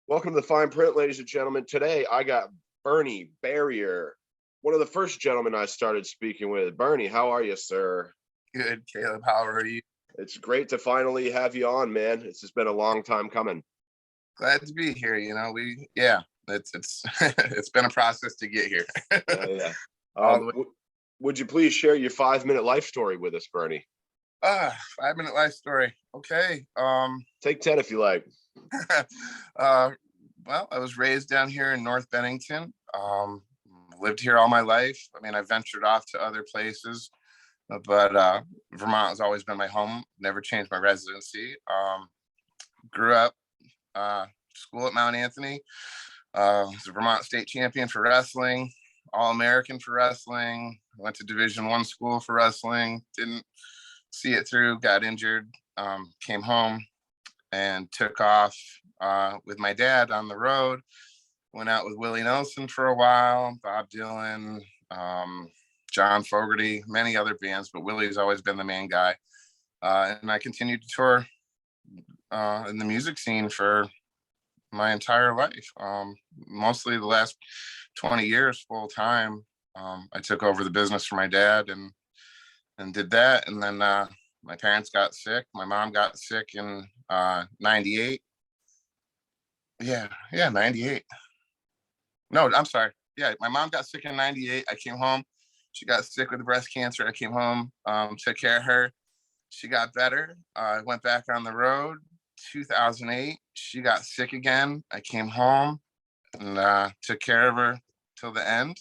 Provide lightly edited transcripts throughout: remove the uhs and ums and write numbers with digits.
Welcome to the Fine Print, ladies and gentlemen. Today, I got Bernie Barriere, one of the first gentlemen I started speaking with. Bernie, how are you, sir? Good, Caleb. How are you? It's great to finally have you on, man. It's just been a long time coming. Glad to be here. It's it's been a process to get here. Yeah. All the way. Would you please share your 5-minute life story with us, Bernie? 5-minute life story. Okay. Take 10 if you like. Well, I was raised down here in North Bennington. Lived here all my life. I mean, I ventured off to other places, but Vermont has always been my home. Never changed my residency. Grew up school at Mount Anthony. Was a Vermont state champion for wrestling, All-American for wrestling. Went to Division I school for wrestling. Didn't see it through. Got injured. Came home and took off with my dad on the road. Went out with Willie Nelson for a while, Bob Dylan, John Fogerty, many other bands, but Willie's always been the main guy. And I continued to tour in the music scene for my entire life. Mostly the last 20 years full time. I took over the business for my dad and did that. And then my parents got sick. My mom got sick in 98. Yeah, 98. No, I'm sorry. Yeah, my mom got sick in 98. I came home. She got sick with breast cancer. I came home, took care of her. She got better. I went back on the road. 2008, she got sick again. I came home and took care of her till the end.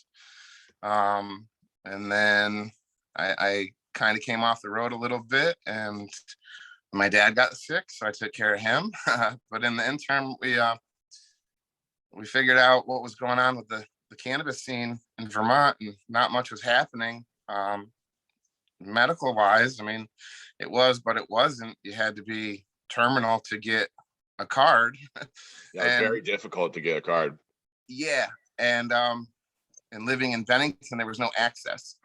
And then I kind of came off the road a little bit, and my dad got sick, so I took care of him. But in the interim, we figured out what was going on with the cannabis scene in Vermont, and not much was happening medical wise. I mean, it was, but it wasn't. You had to be terminal to get a card. Yeah, it was very difficult to get a card. Yeah, and living in Bennington, there was no access.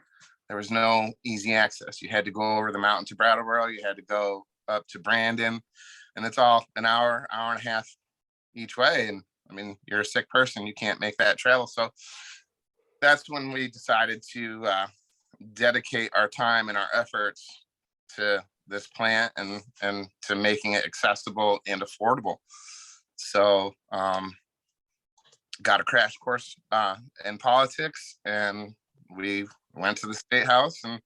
There was no easy access. You had to go over the mountain to Brattleboro. You had to go up to Brandon, and it's all an hour and a half each way. And I mean, you're a sick person, you can't make that travel. So that's when we decided to dedicate our time and our efforts to this plant and to making it accessible and affordable. So got a crash course in politics, and we went to the state house and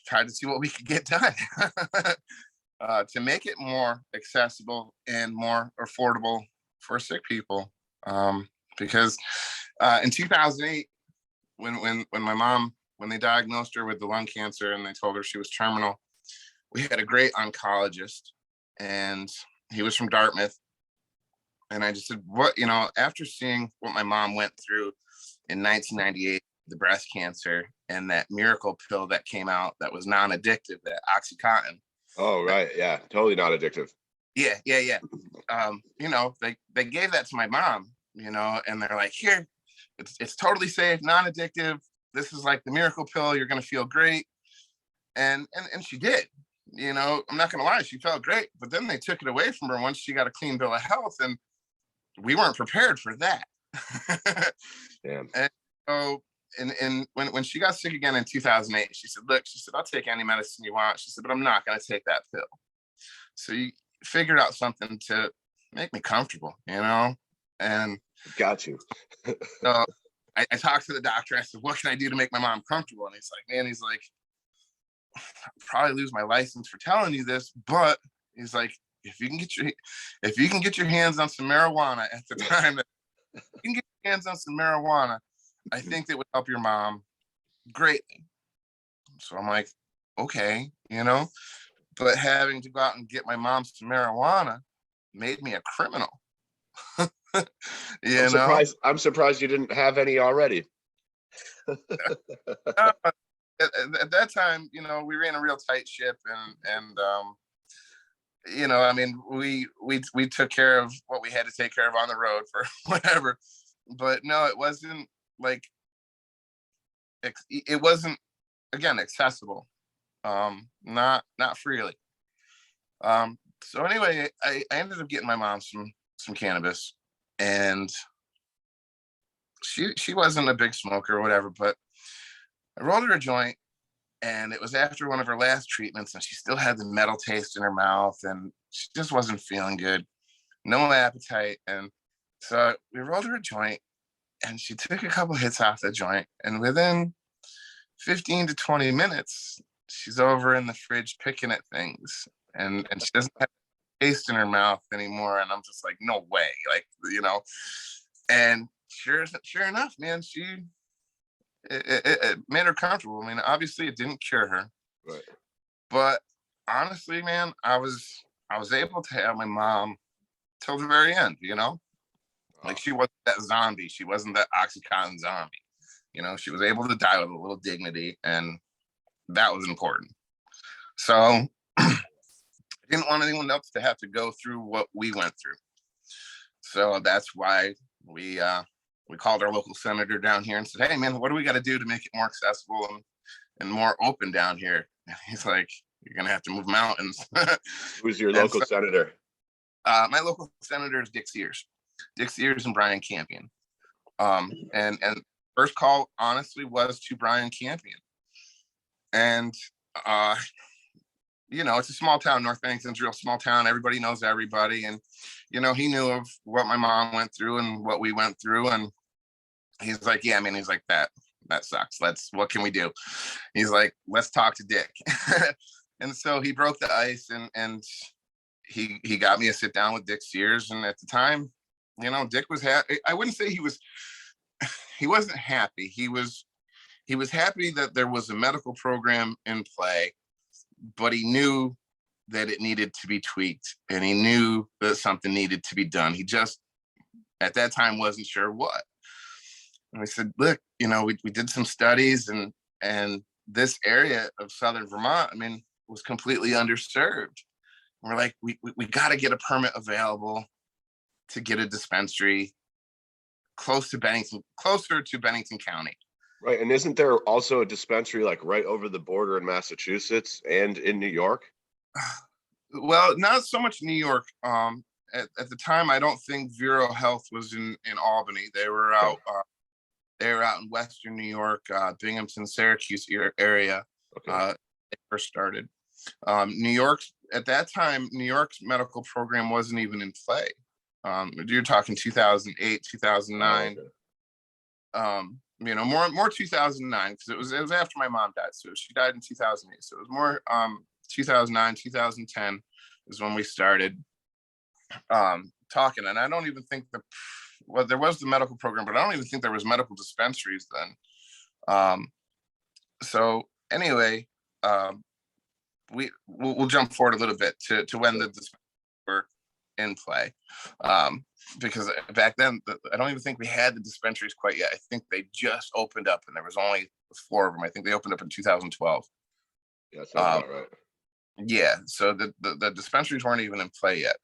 tried to see what we could get done to make it more accessible and more affordable for sick people. Because in 2008, when my mom, when they diagnosed her with the lung cancer and they told her she was terminal, we had a great oncologist, and he was from Dartmouth. And I just said, after seeing what my mom went through in 1998, the breast cancer, and that miracle pill that came out that was non-addictive, that Oxycontin. Oh, right. Yeah, totally not addictive. Yeah. They gave that to my mom, and they're like, here, it's totally safe, non-addictive. This is like the miracle pill. You're going to feel great. And she did. I'm not going to lie, she felt great. But then they took it away from her once she got a clean bill of health, and we weren't prepared for that. Damn. And so, and when she got sick again in 2008, she said, look, I'll take any medicine you want. She said, but I'm not going to take that pill. So you figured out something to make me comfortable, and got you. So I talked to the doctor. I said, what can I do to make my mom comfortable? And he's like, I'll probably lose my license for telling you this, but he's like, if you can get your hands on some marijuana at the time, if you can get your hands on some marijuana, I think that would help your mom greatly. So I'm like, okay, but having to go out and get my mom some marijuana made me a criminal. I'm surprised you didn't have any already. At that time, we ran a real tight ship, and I mean, we took care of what we had to take care of on the road for whatever. But no, it wasn't like, it wasn't, again, accessible, not freely. So anyway, I ended up getting my mom some some cannabis, and she wasn't a big smoker or whatever, but I rolled her a joint, and it was after one of her last treatments, and she still had the metal taste in her mouth, and she just wasn't feeling good, no appetite. And so we rolled her a joint, and she took a couple hits off the joint, and within 15 to 20 minutes, she's over in the fridge picking at things, and she doesn't have taste in her mouth anymore. And I'm just like, no way, like, and sure enough, man, it made her comfortable. I mean, obviously it didn't cure her, Right. but honestly, man, I was able to have my mom till the very end, like she wasn't that zombie. She wasn't that Oxycontin zombie. She was able to die with a little dignity, and that was important. So I didn't want anyone else to have to go through what we went through. So that's why we called our local senator down here and said, hey, man, what do we got to do to make it more accessible and more open down here? And he's like, you're going to have to move mountains. Who's your local senator? My local senator is Dick Sears and Brian Campion. And first call, honestly, was to Brian Campion. And, it's a small town. North Bennington's a real small town. Everybody knows everybody. And, he knew of what my mom went through and what we went through. And he's like, yeah, man, he's like, that sucks. What can we do? He's like, let's talk to Dick. And so he broke the ice, and he got me a sit down with Dick Sears. And at the time, Dick was happy. I wouldn't say he wasn't happy. He was happy that there was a medical program in play, but he knew that it needed to be tweaked, and he knew that something needed to be done. He just, at that time, wasn't sure what. And we said, look, we did some studies, and this area of Southern Vermont, I mean, was completely underserved. And we're like, we got to get a permit available to get a dispensary closer to Bennington County. Right. And isn't there also a dispensary like right over the border in Massachusetts and in New York? Well, not so much New York. At the time, I don't think Vero Health was in Albany. They were out. They were out in Western New York, Binghamton, Syracuse area. Okay. They first started. New York's at that time, New York's medical program wasn't even in play. You're talking 2008, 2009. Oh, okay. More 2009, because it was after my mom died. So she died in 2008. So it was more 2009, 2010 is when we started talking. And I don't even think there was the medical program, but I don't even think there was medical dispensaries then. So anyway, we'll jump forward a little bit to when the dispensaries were in play. Because back then, I don't even think we had the dispensaries quite yet. I think they just opened up, and there was only 4 of them. I think they opened up in 2012. Yeah, that sounds about right. Yeah, so the dispensaries weren't even in play yet.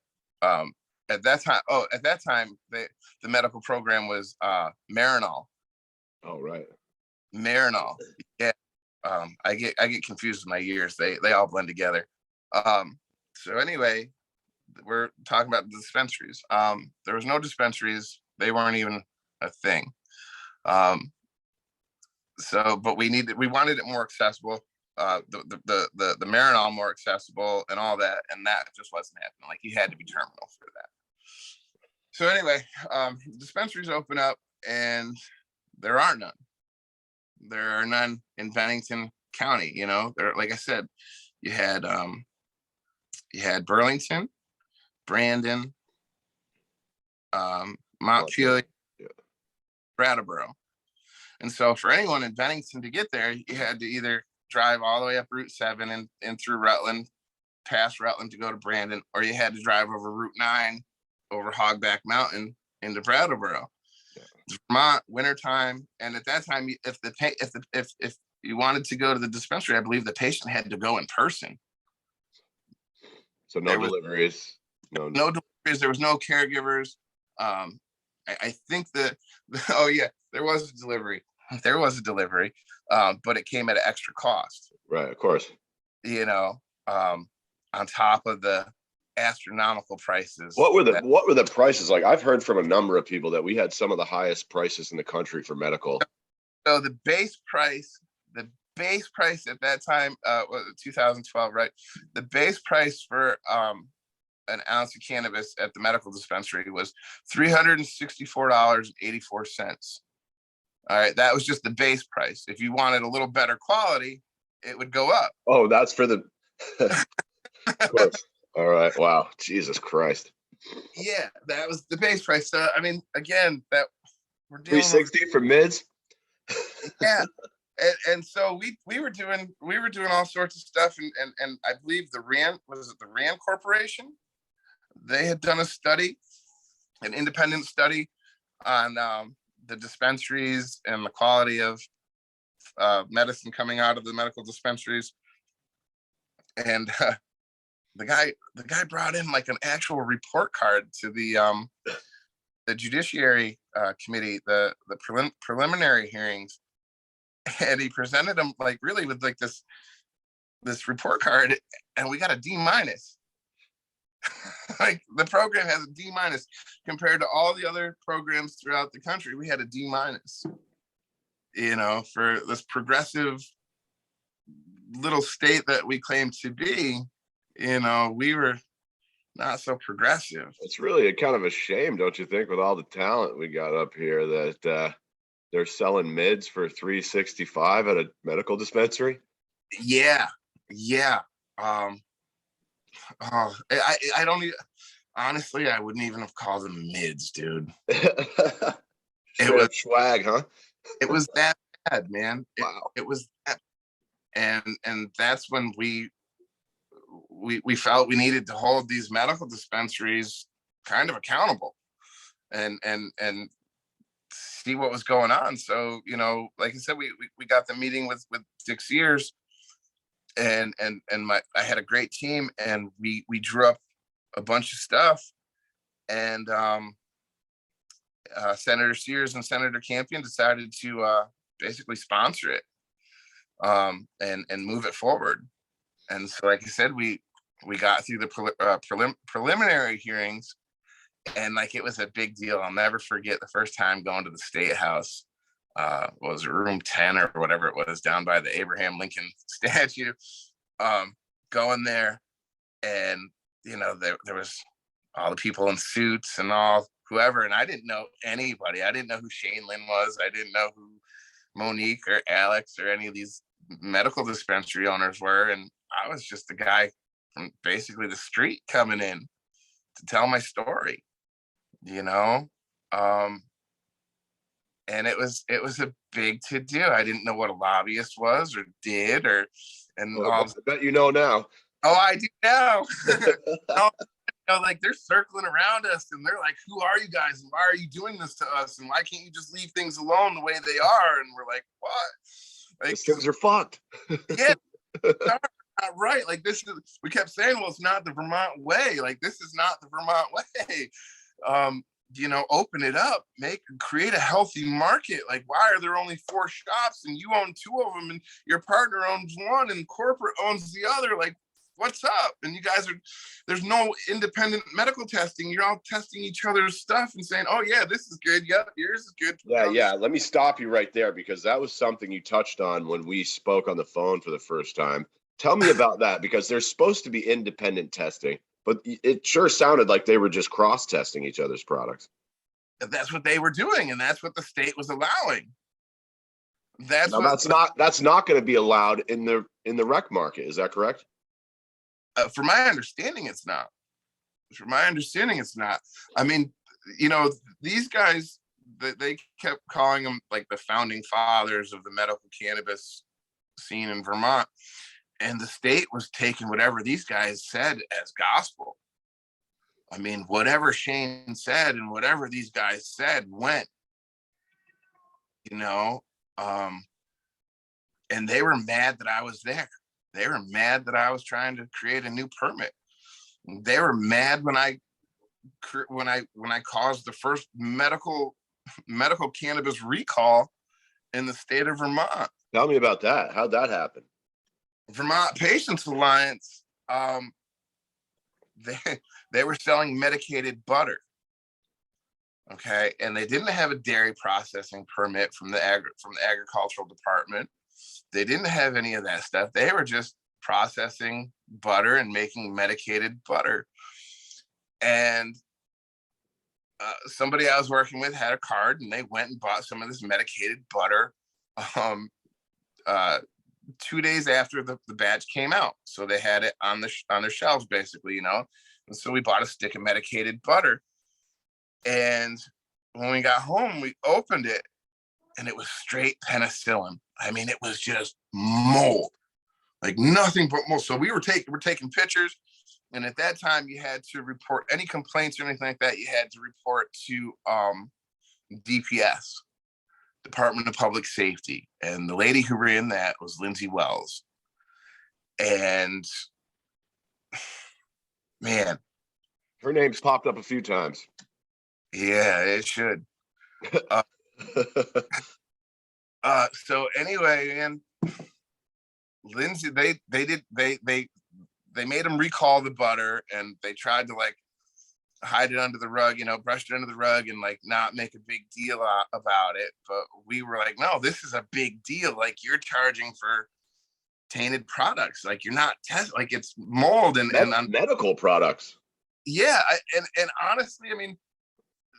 At that time, the medical program was Marinol. Oh, right. Marinol. Yeah. I get confused with my years. They all blend together. So anyway, we're talking about the dispensaries. There was no dispensaries. They weren't even a thing. But we wanted it more accessible. The Marinol more accessible and all that, and that just wasn't happening. Like, you had to be terminal for that. So anyway, dispensaries open up, and there are none. There are none in Bennington County. There, like I said, you had Burlington, Brandon, Montpelier, Brattleboro. And so for anyone in Bennington to get there, you had to either drive all the way up Route 7 and through Rutland, past Rutland to go to Brandon, or you had to drive over Route 9 over Hogback Mountain into Brattleboro. Yeah. Vermont, wintertime, and at that time, if you wanted to go to the dispensary, I believe the patient had to go in person. So no deliveries. No deliveries. There was no caregivers. I think that there was a delivery. There was a delivery, but it came at an extra cost. Right, of course. On top of the astronomical prices. What were the prices like? I've heard from a number of people that we had some of the highest prices in the country for medical. So the base price at that time, was 2012, right? The base price for an ounce of cannabis at the medical dispensary was $364.84. All right, that was just the base price. If you wanted a little better quality, it would go up. Oh, that's for the. Of course. All right. Wow. Jesus Christ. Yeah, that was the base price. So I mean, again, that we're dealing 360 for mids. yeah. And so we were doing all sorts of stuff, and I believe the Rand Corporation, they had done a study, an independent study on the dispensaries and the quality of medicine coming out of the medical dispensaries, and the guy brought in like an actual report card to the Judiciary Committee, the preliminary hearings, and he presented them like really with like this report card, and we got a D-. Like the program has a D- compared to all the other programs throughout the country. We had a D-, you know, for this progressive little state that we claim to be. You know, we were not so progressive. It's really a kind of a shame, don't you think, with all the talent we got up here, that they're selling mids for $365 at a medical dispensary? Yeah. I don't even, honestly, I wouldn't even have called them mids, dude. It was swag, huh? It was that bad, man. Wow. It was that, and that's when we felt we needed to hold these medical dispensaries kind of accountable, and see what was going on. So, you know, like I said, we got the meeting with Dick Sears, and I had a great team, and we drew up a bunch of stuff, and Senator Sears and Senator Campion decided to basically sponsor it, and move it forward. And so, like I said, we got through the preliminary hearings, and like it was a big deal. I'll never forget the first time going to the State House. Was it room 10 or whatever it was, down by the Abraham Lincoln statue. Going there, and you know, there was all the people in suits and all whoever, and I didn't know anybody. I didn't know who Shane Lynn was. I didn't know who Monique or Alex or any of these medical dispensary owners were, and I was just a guy from basically the street coming in to tell my story, you know. And it was a big to do. I didn't know what a lobbyist was or did, I bet you know now. Oh, I do now. You know, like they're circling around us, and they're like, "Who are you guys? And why are you doing this to us? And why can't you just leave things alone the way they are?" And we're like, "What? Like, these things are fucked." Yeah, not right. Like this is. We kept saying, "Well, it's not the Vermont way. Like this is not the Vermont way." You know, open it up, create a healthy market. Like, why are there only 4 shops and you own 2 of them, and your partner owns 1 and corporate owns the other? Like, what's up? And you guys there's no independent medical testing. You're all testing each other's stuff and saying, "Oh yeah, this is good. Yep, yours is good." Yeah. Let me stop you right there, because that was something you touched on when we spoke on the phone for the first time. Tell me about that, because there's supposed to be independent testing, but it sure sounded like they were just cross-testing each other's products. That's what they were doing, and that's what the state was allowing. That's not going to be allowed in the rec market. Is that correct? From my understanding, it's not. I mean, you know, these guys, they kept calling them like the founding fathers of the medical cannabis scene in Vermont. And the state was taking whatever these guys said as gospel. I mean, whatever Shane said and whatever these guys said went, you know, and they were mad that I was there. They were mad that I was trying to create a new permit. They were mad when I caused the first medical cannabis recall in the state of Vermont. Tell me about that. How'd that happen? Vermont Patients Alliance, they were selling medicated butter. Okay, and they didn't have a dairy processing permit from the agricultural department. They didn't have any of that stuff. They were just processing butter and making medicated butter. And somebody I was working with had a card, and they went and bought some of this medicated butter 2 days after the batch came out. So they had it on their shelves, basically, you know. And so we bought a stick of medicated butter. And when we got home, we opened it, and it was straight penicillin. I mean, it was just mold, like nothing but mold. So we're taking pictures. And at that time, you had to report any complaints or anything like that. You had to report to DPS, Department of Public Safety. And the lady who ran that was Lindsay Wells. And man, her name's popped up a few times. Yeah, it should. So anyway, and Lindsay, they made him recall the butter, and they tried to like hide it under the rug, you know, brush it under the rug and like not make a big deal about it. But we were like, no, this is a big deal. Like, you're charging for tainted products. Like, you're not like it's mold and medical products. Yeah, and honestly, I mean,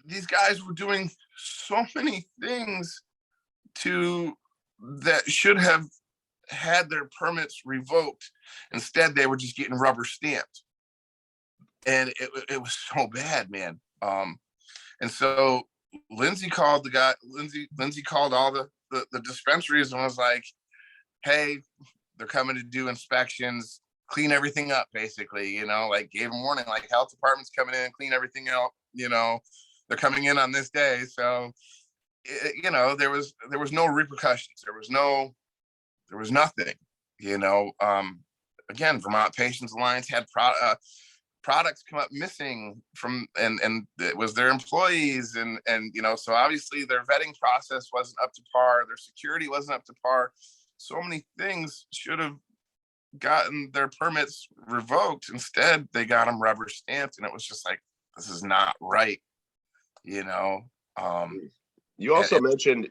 these guys were doing so many things that should have had their permits revoked. Instead, they were just getting rubber stamped. And it was so bad, man. And so Lindsay called Lindsay called all the dispensaries and was like, hey, they're coming to do inspections, clean everything up, basically, you know, like gave them warning, like health department's coming in, clean everything up, you know, they're coming in on this day. So, you know, there was no repercussions. There was nothing, you know. Again, Vermont Patients Alliance had products come up missing from, and it was their employees, and you know, so obviously their vetting process wasn't up to par, their security wasn't up to par. So many things should have gotten their permits revoked. Instead, they got them rubber stamped, and it was just like, this is not right, you know. You also mentioned,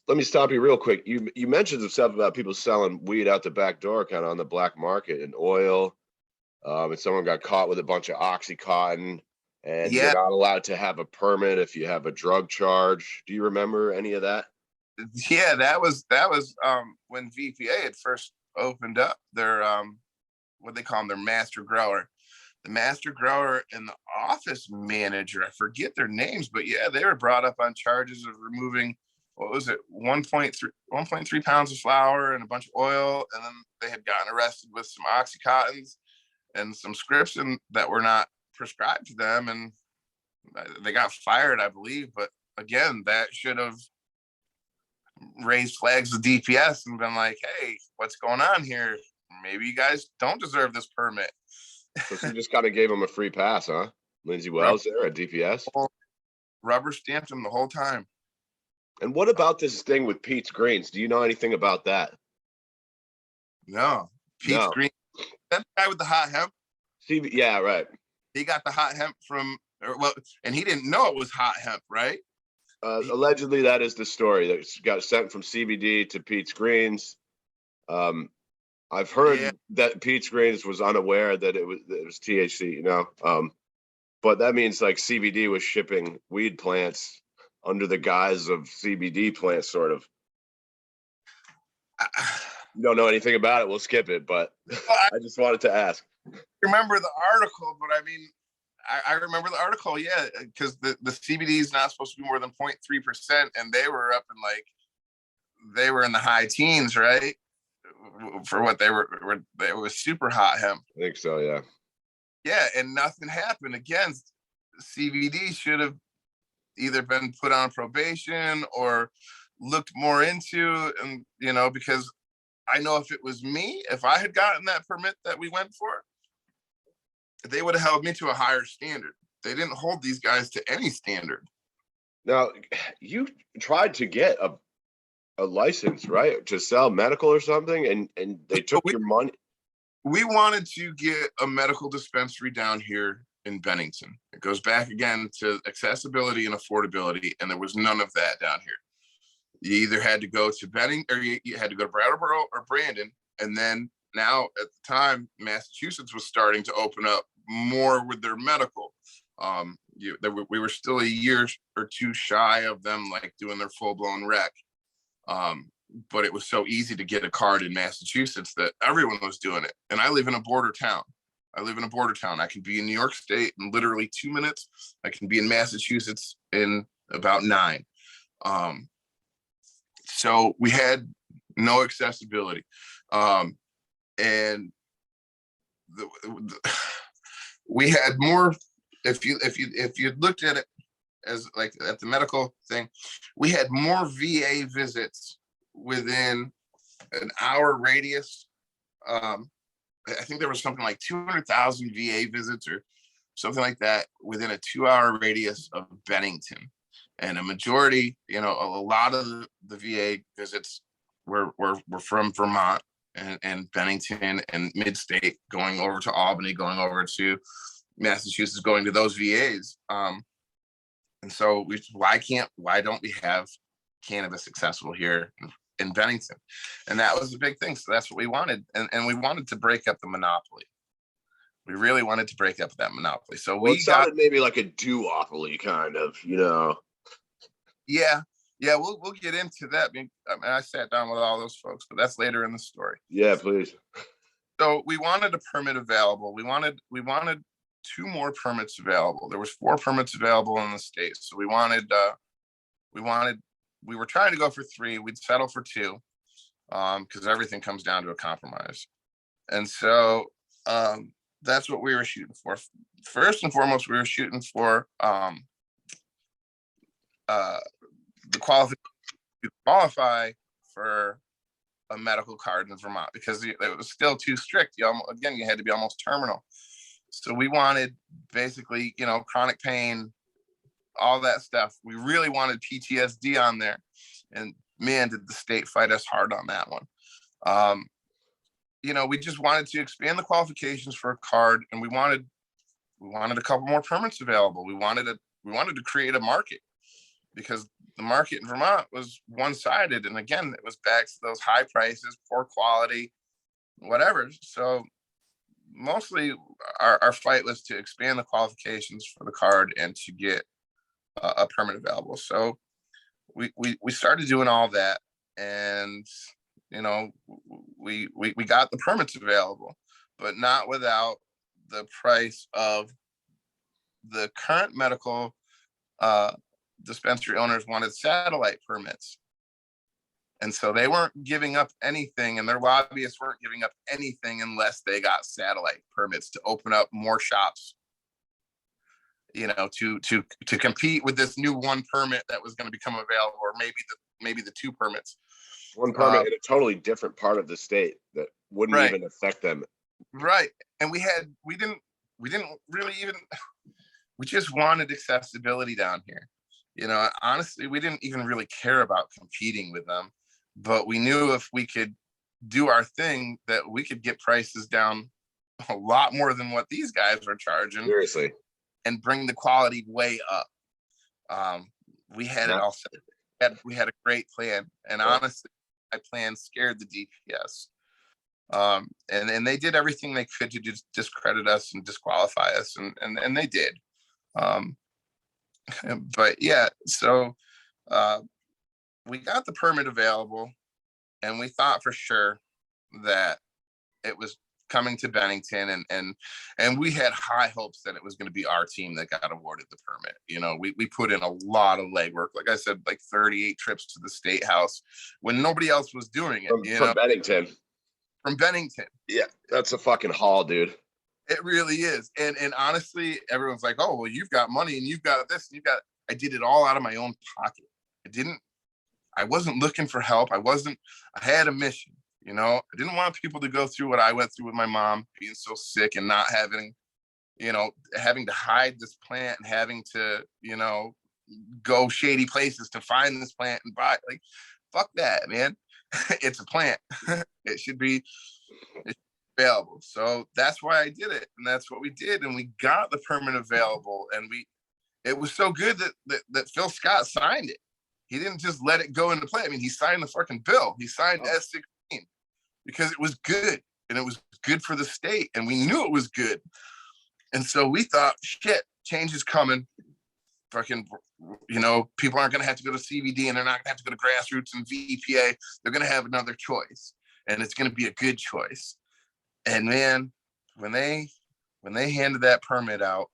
let me stop you real quick. You mentioned some stuff about people selling weed out the back door, kind of on the black market, and oil. And someone got caught with a bunch of Oxycontin, and you're not allowed to have a permit if you have a drug charge. Do you remember any of that? Yeah, that was when VPA had first opened up their what they call them, their master grower. The master grower and the office manager, I forget their names, but yeah, they were brought up on charges of removing, what was it, 1.3 pounds of flour and a bunch of oil, and then they had gotten arrested with some Oxycontins and some scripts that were not prescribed to them, and they got fired, I believe. But again, that should have raised flags with DPS and been like, hey, what's going on here? Maybe you guys don't deserve this permit. So she just kind of gave him a free pass, huh? Lindsay Wells there at DPS? Rubber stamped him the whole time. And what about this thing with Pete's Greens? Do you know anything about that? No. Pete's Greens. That guy with the hot hemp? Yeah, right. He got the hot hemp and he didn't know it was hot hemp, right? Allegedly, that is the story. That got sent from CBD to Pete's Greens. I've heard that Pete's Greens was unaware that it was THC, you know. But that means like CBD was shipping weed plants under the guise of CBD plants, sort of. You don't know anything about it, we'll skip it, but I just wanted to ask. Remember the article, but I mean, I remember the article, yeah, because the CBD is not supposed to be more than 0.3%, and they were up in they were in the high teens, right? For what they were it was super hot hemp. I think so, yeah. Yeah, and nothing happened. Again, CBD should have either been put on probation or looked more into, and you know, because I know if it was me, if I had gotten that permit that we went for, they would have held me to a higher standard. They didn't hold these guys to any standard. Now, you tried to get a license, right, to sell medical or something, and they took your money. we wanted to get a medical dispensary down here in Bennington. It goes back again to accessibility and affordability, and there was none of that down here. You either had to go to Bennington, or you had to go to Brattleboro or Brandon, and then now at the time, Massachusetts was starting to open up more with their medical. We were still a year or two shy of them like doing their full-blown rec. But it was so easy to get a card in Massachusetts that everyone was doing it. And I live in a border town. I can be in New York State in literally 2 minutes. I can be in Massachusetts in about 9. So we had no accessibility. And we had more, if you looked at it as like at the medical thing, we had more VA visits within an hour radius. I think there was something like 200,000 VA visits or something like that within a 2-hour radius of Bennington. And a majority, a lot of the VA visits were from Vermont and Bennington and mid-state, going over to Albany, going over to Massachusetts, going to those VAs. And so why don't we have cannabis accessible here in Bennington? And that was a big thing. So that's what we wanted. And we wanted to break up the monopoly. We really wanted to break up that monopoly. So it sounded maybe like a duopoly kind of, Yeah, we'll get into that. I sat down with all those folks, but that's later in the story. Yeah, please. So we wanted a permit available. We wanted 2 more permits available. There was 4 permits available in the state. So we were trying to go for 3. We'd settle for 2 because everything comes down to a compromise. And so that's what we were shooting for. First and foremost, we were shooting for the qualify for a medical card in Vermont, because it was still too strict. You had to be almost terminal. So we wanted basically, chronic pain, all that stuff. We really wanted PTSD on there, and man, did the state fight us hard on that one. We just wanted to expand the qualifications for a card, and we wanted a couple more permits available. We wanted to create a market, because the market in Vermont was one-sided. And again, it was back to those high prices, poor quality, whatever. So mostly our fight was to expand the qualifications for the card and to get a permit available. So we started doing all that, and we got the permits available, but not without the price of the current medical dispensary owners wanted satellite permits. And so they weren't giving up anything, and their lobbyists weren't giving up anything unless they got satellite permits to open up more shops, to compete with this new 1 permit that was going to become available, or maybe the 2 permits. 1 permit in a totally different part of the state that wouldn't even affect them. Right. And we just wanted accessibility down here. Honestly, we didn't even really care about competing with them, but we knew if we could do our thing that we could get prices down a lot more than what these guys were charging. Seriously. And bring the quality way up. We had it all set. We had a great plan, and honestly, my plan scared the DPS. And they did everything they could to just discredit us and disqualify us, and they did. But yeah, so we got the permit available, and we thought for sure that it was coming to Bennington, and we had high hopes that it was going to be our team that got awarded the permit. We put in a lot of legwork. Like I said, like 38 trips to the state house when nobody else was doing it. From Bennington. From Bennington. Yeah, that's a fucking haul, dude. It really is. And honestly, everyone's like, oh, well, you've got money and you've got this, and I did it all out of my own pocket. I wasn't looking for help. I had a mission. I didn't want people to go through what I went through with my mom, being so sick and not having to hide this plant and having to, go shady places to find this plant and buy it. Like, fuck that, man. It's a plant. It should be available. So that's why I did it. And that's what we did. And we got the permit available. And it was so good that Phil Scott signed it. He didn't just let it go into play. I mean, he signed the fucking bill. He signed S16 because it was good. And it was good for the state. And we knew it was good. And so we thought, shit, change is coming. Fucking, people aren't going to have to go to CBD, and they're not going to have to go to grassroots and VPA. They're going to have another choice, and it's going to be a good choice. And man, when they handed that permit out,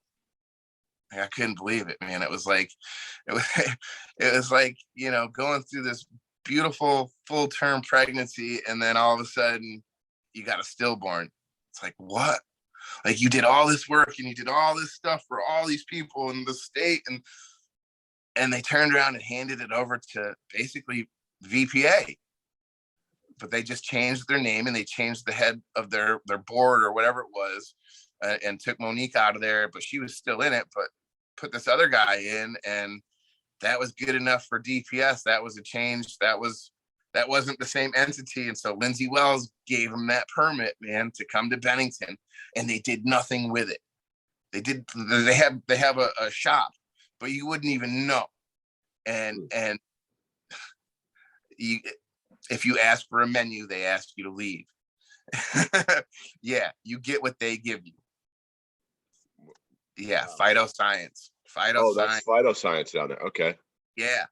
I couldn't believe it, man. It was like going through this beautiful full-term pregnancy, and then all of a sudden you got a stillborn. It's like, what? Like, you did all this work and you did all this stuff for all these people in the state, and they turned around and handed it over to basically VPA. But they just changed their name, and they changed the head of their board or whatever it was, and took Monique out of there, but she was still in it, but put this other guy in, and that was good enough for DPS. That was a change. That wasn't the same entity. And so Lindsay Wells gave them that permit, man, to come to Bennington, and they did nothing with it. They have a shop, but you wouldn't even know. And if you ask for a menu, they ask you to leave. Yeah, you get what they give you. Yeah, phytoscience. Oh, that's phytoscience down there. Okay. Yeah.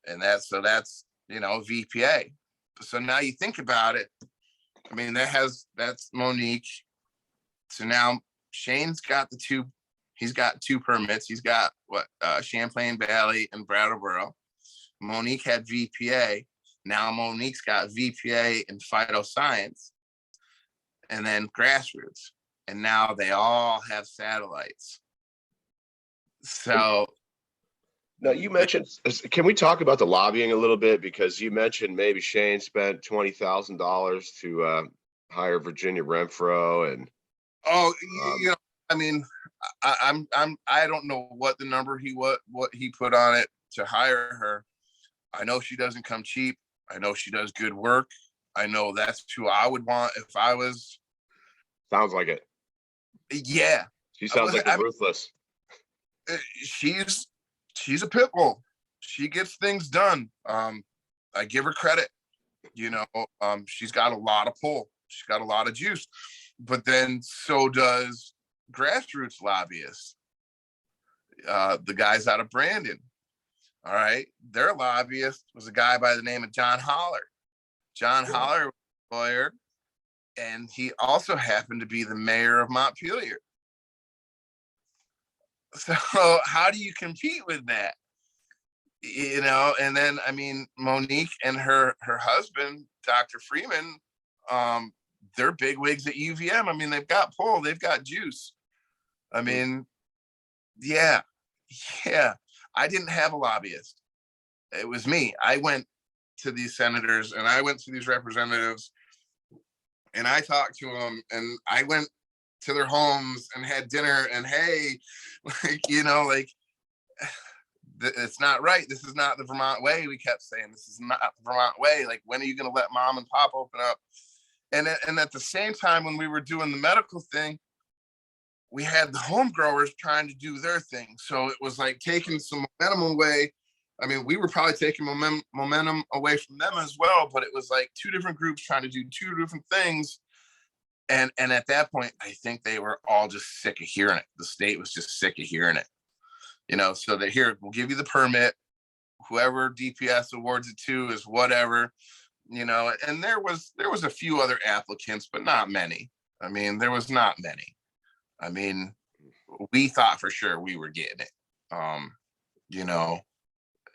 And that's VPA. So now you think about it. I mean, that's Monique. So now Shane's got he's got two permits. He's got Champlain Valley and Brattleboro. Monique had VPA. Now Monique's got VPA and phytoscience, and then grassroots. And now they all have satellites. So now you mentioned, can we talk about the lobbying a little bit? Because you mentioned maybe Shane spent $20,000 to hire Virginia Renfro, and I mean, I don't know what the number what he put on it to hire her. I know she doesn't come cheap. I know she does good work. I know that's who I would want if I was. Sounds like it. Yeah. She sounds like ruthless. She's a pit bull. She gets things done. I give her credit. She's got a lot of pull. She's got a lot of juice. But then so does grassroots lobbyists. The guys out of Brandon. All right. Their lobbyist was a guy by the name of John Holler. John Holler was a lawyer, and he also happened to be the mayor of Montpelier. So how do you compete with that? And then, I mean, Monique and her husband, Dr. Freeman, they're big wigs at UVM. I mean, they've got pull, they've got juice. I mean, yeah. I didn't have a lobbyist. It was me. I went to these senators and I went to these representatives and I talked to them, and I went to their homes and had dinner, and hey, it's not right. This is not the Vermont way. We kept saying, this is not the Vermont way. Like, when are you going to let mom and pop open up? And at the same time, when we were doing the medical thing, we had the home growers trying to do their thing. So it was like taking some momentum away. I mean, we were probably taking momentum away from them as well, but it was like two different groups trying to do two different things. And at that point, I think they were all just sick of hearing it. The state was just sick of hearing it. So that here, we'll give you the permit. Whoever DPS awards it to is whatever, and there was a few other applicants, but not many. I mean, there was not many. I mean, we thought for sure we were getting it.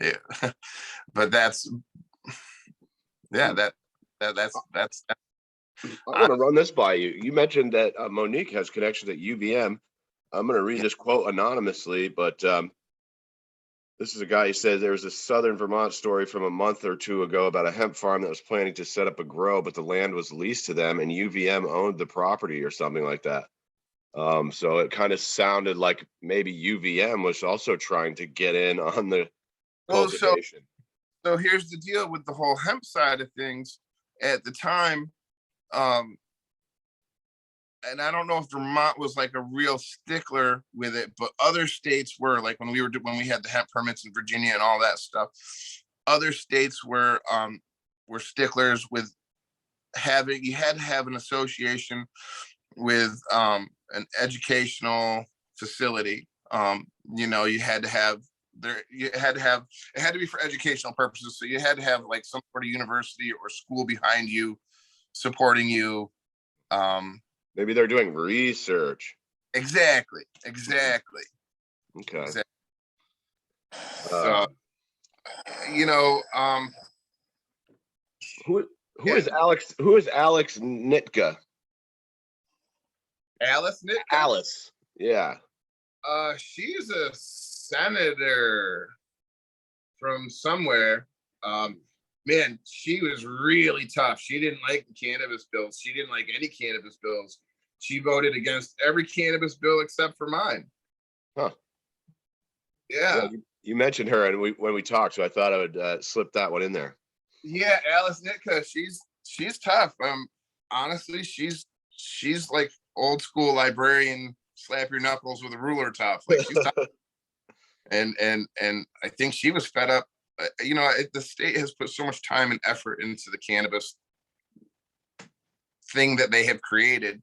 Yeah. But that's I want to run this by you. You mentioned that Monique has connections at UVM. I'm going to read this quote anonymously, but this is a guy who says there was a Southern Vermont story from a month or two ago about a hemp farm that was planning to set up a grow, but the land was leased to them and UVM owned the property or something like that. So it kind of sounded like maybe UVM was also trying to get in on the cultivation. So here's the deal with the whole hemp side of things. At the time, and I don't know if Vermont was like a real stickler with it, but other states were, like when we had the hemp permits in Virginia and all that stuff. Other states were sticklers with you had to have an association with an educational facility. You had to have it had to be for educational purposes. So you had to have like some sort of university or school behind you, supporting you. Maybe they're doing research. Exactly. Okay. Exactly. So, who is Alex? Who is Alex Nitka? Alice Nitka? Alice. Yeah. She's a senator from somewhere. Man, she was really tough. She didn't like the cannabis bills. She didn't like any cannabis bills. She voted against every cannabis bill except for mine. Huh. Yeah. You mentioned her, and when we talked, so I thought I would slip that one in there. Yeah, Alice Nitka, she's tough. Honestly, she's like old school librarian, slap your knuckles with a ruler tough. Like she's tough. And I think she was fed up. The state has put so much time and effort into the cannabis thing that they have created.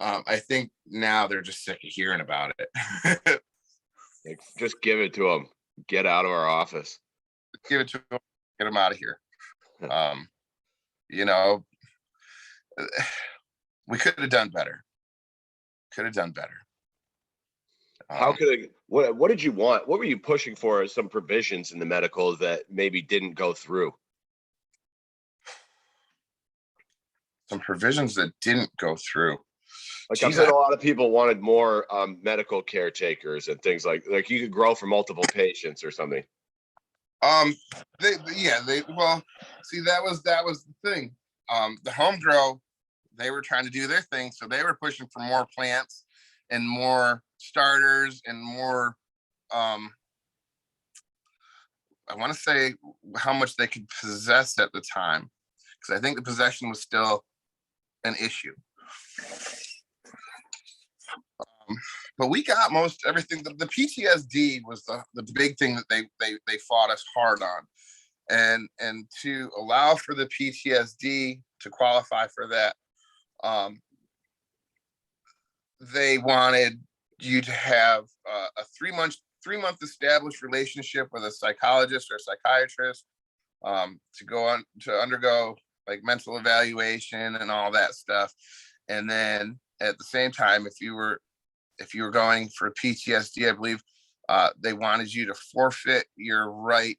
I think now they're just sick of hearing about it. Like, just give it to them. Get out of our office. Give it to them. Get them out of here. We could have done better. How could it? What did you want? What were you pushing for as some provisions in the medical that maybe didn't go through? Some provisions that didn't go through. Like, I've heard a lot of people wanted more medical caretakers and things like you could grow for multiple patients or something. Well, see, that was the thing. The home grow, they were trying to do their thing, so they were pushing for more plants and more starters and more. I want to say how much they could possess at the time, because I think the possession was still an issue. But we got most everything. The PTSD was the big thing that they fought us hard on, and to allow for the PTSD to qualify for that, they wanted you to have a 3-month established relationship with a psychologist or a psychiatrist, to undergo like mental evaluation and all that stuff, and then at the same time, if you were going for PTSD, I believe they wanted you to forfeit your right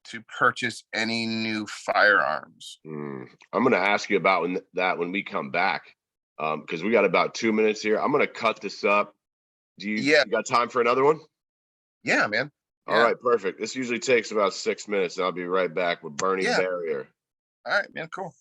to purchase any new firearms. I'm going to ask you about when we come back, because we got about 2 minutes here. I'm going to cut this up. You got time for another one? Yeah, man. All right, perfect. This usually takes about 6 minutes, and I'll be right back with Bernie Barriere. All right, man, cool.